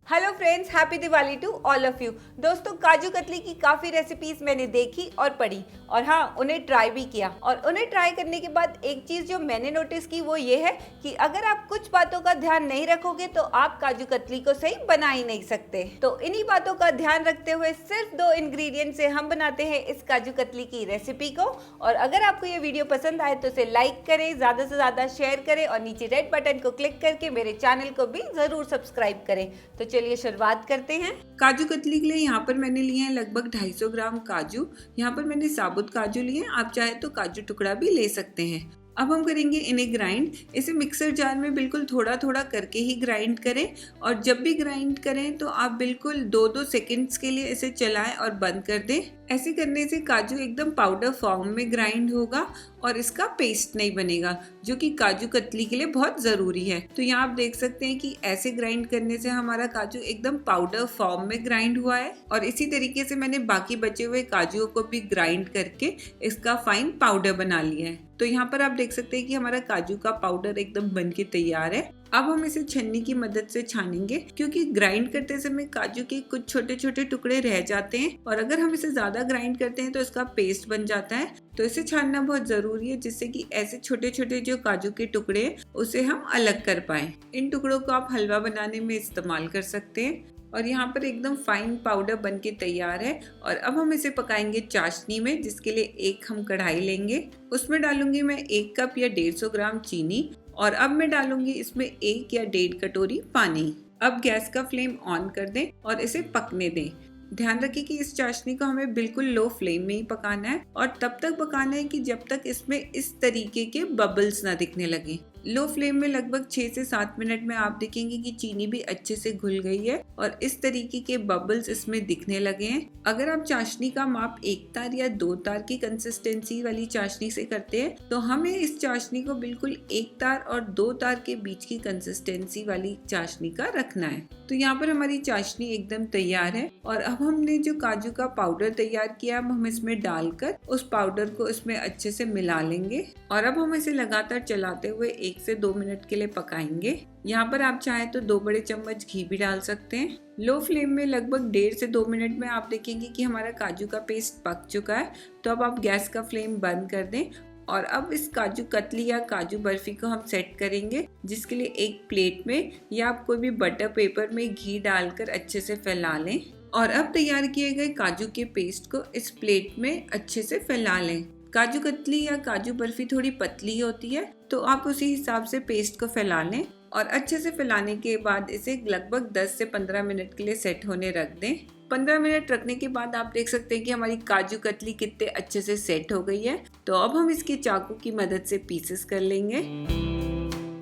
Hello friends, happy Diwali to all of you. दोस्तों, काजू कतली की काफ़ी रेसिपीज़ मैंने देखी और पढ़ी और हाँ, उन्हें ट्राई भी किया। और उन्हें ट्राई करने के बाद एक चीज़ जो मैंने नोटिस की वो ये है कि अगर आप कुछ बातों का ध्यान नहीं रखोगे तो आप काजू कतली को सही बना ही नहीं सकते। तो इन्हीं बातों का ध्यान रखते हुए सिर्फ 2 इंग्रेडिएंट से हम बनाते हैं इस काजू कतली की रेसिपी को। और अगर आपको ये वीडियो पसंद आए तो इसे लाइक करें, ज़्यादा से ज़्यादा शेयर करें और नीचे रेड बटन को क्लिक करके मेरे चैनल को भी ज़रूर सब्सक्राइब करें। तो चलिए शुरुआत करते हैं। काजू कतली के लिए यहाँ पर मैंने लिए हैं लगभग 250 ग्राम काजू। यहाँ पर मैंने साबुत काजू लिए हैं, आप चाहे तो काजू टुकड़ा भी ले सकते हैं। अब हम करेंगे इन्हें ग्राइंड। इसे मिक्सर जार में बिल्कुल थोड़ा थोड़ा करके ही ग्राइंड करें और जब भी ग्राइंड करें तो आप बिल्कुल 2-2 सेकंड्स के लिए इसे चलाएं और बंद कर दें। ऐसे करने से काजू एकदम पाउडर फॉर्म में ग्राइंड होगा और इसका पेस्ट नहीं बनेगा, जो कि काजू कतली के लिए बहुत ज़रूरी है। तो यहाँ आप देख सकते हैं कि ऐसे ग्राइंड करने से हमारा काजू एकदम पाउडर फॉर्म में ग्राइंड हुआ है। और इसी तरीके से मैंने बाकी बचे हुए काजुओं को भी ग्राइंड करके इसका फाइन पाउडर बना लिया है। तो यहाँ पर आप देख सकते हैं कि हमारा काजू का पाउडर एकदम बन के तैयार है। अब हम इसे छन्नी की मदद से छानेंगे, क्योंकि ग्राइंड करते समय काजू के कुछ छोटे छोटे टुकड़े रह जाते हैं और अगर हम इसे ज्यादा ग्राइंड करते हैं तो इसका पेस्ट बन जाता है। तो इसे छानना बहुत जरूरी है, जिससे कि ऐसे छोटे छोटे जो काजू के टुकड़े हैं उसे हम अलग कर पाए। इन टुकड़ों को आप हलवा बनाने में इस्तेमाल कर सकते हैं। और यहाँ पर एकदम फाइन पाउडर बन के तैयार है। और अब हम इसे पकाएंगे चाशनी में, जिसके लिए एक हम कढ़ाई लेंगे। उसमें डालूंगी मैं 1 कप या 150 ग्राम चीनी और अब मैं डालूंगी इसमें 1 या 1.5 कटोरी पानी। अब गैस का फ्लेम ऑन कर दें और इसे पकने दें। ध्यान रखिए कि इस चाशनी को हमें बिल्कुल लो फ्लेम में ही पकाना है और तब तक पकाना है कि जब तक इसमें इस तरीके के बबल्स ना दिखने लगे। लो फ्लेम में लगभग 6 से 7 मिनट में आप देखेंगे कि चीनी भी अच्छे से घुल गई है और इस तरीके के बबल्स इसमें दिखने लगे हैं। अगर आप चाशनी का माप 1 तार या 2 तार की कंसिस्टेंसी वाली चाशनी से करते हैं तो हमें इस चाशनी को बिल्कुल 1 तार और 2 तार के बीच की कंसिस्टेंसी वाली चाशनी का रखना है। तो यहाँ पर हमारी चाशनी एकदम तैयार है और अब हमने जो काजू का पाउडर तैयार किया अब हम इसमें डालकर उस पाउडर को इसमें अच्छे से मिला लेंगे और अब हम इसे लगातार चलाते हुए 1 से 2 मिनट के लिए पकाएंगे। यहाँ पर आप चाहें तो 2 बड़े चम्मच घी भी डाल सकते हैं। लो फ्लेम में लगभग 1.5 से 2 मिनट में आप देखेंगे कि हमारा काजू का पेस्ट पक चुका है। तो अब आप गैस का फ्लेम बंद कर दें और अब इस काजू कतली या काजू बर्फी को हम सेट करेंगे, जिसके लिए एक प्लेट में या आप कोई भी बटर पेपर में घी डालकर अच्छे से फैला लें और अब तैयार किए गए काजू के पेस्ट को इस प्लेट में अच्छे से फैला लें। काजू कतली या काजू बर्फी थोड़ी पतली होती है, तो आप उसी हिसाब से पेस्ट को फैला लें और अच्छे से फैलाने के बाद इसे लगभग 10 से 15 मिनट के लिए सेट होने रख दें। 15 मिनट रखने के बाद आप देख सकते हैं कि हमारी काजू कतली कितने अच्छे से सेट हो गई है। तो अब हम इसके चाकू की मदद से पीसेस कर लेंगे।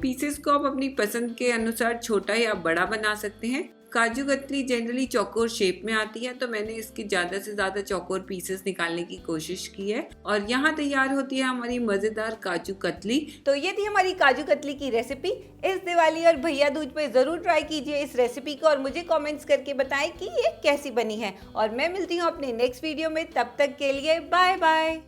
पीसेस को आप अपनी पसंद के अनुसार छोटा या बड़ा बना सकते हैं। काजू कतली जनरली चौकोर शेप में आती है, तो मैंने इसके ज्यादा से ज्यादा चौकोर पीसेस निकालने की कोशिश की है और यहाँ तैयार होती है हमारी मजेदार काजू कतली। तो ये थी हमारी काजू कतली की रेसिपी। इस दिवाली और भैया दूज पे जरूर ट्राई कीजिए इस रेसिपी को और मुझे कमेंट्स करके बताएं कि ये कैसी बनी है। और मैं मिलती हूँ अपने नेक्स्ट वीडियो में, तब तक के लिए बाय बाय।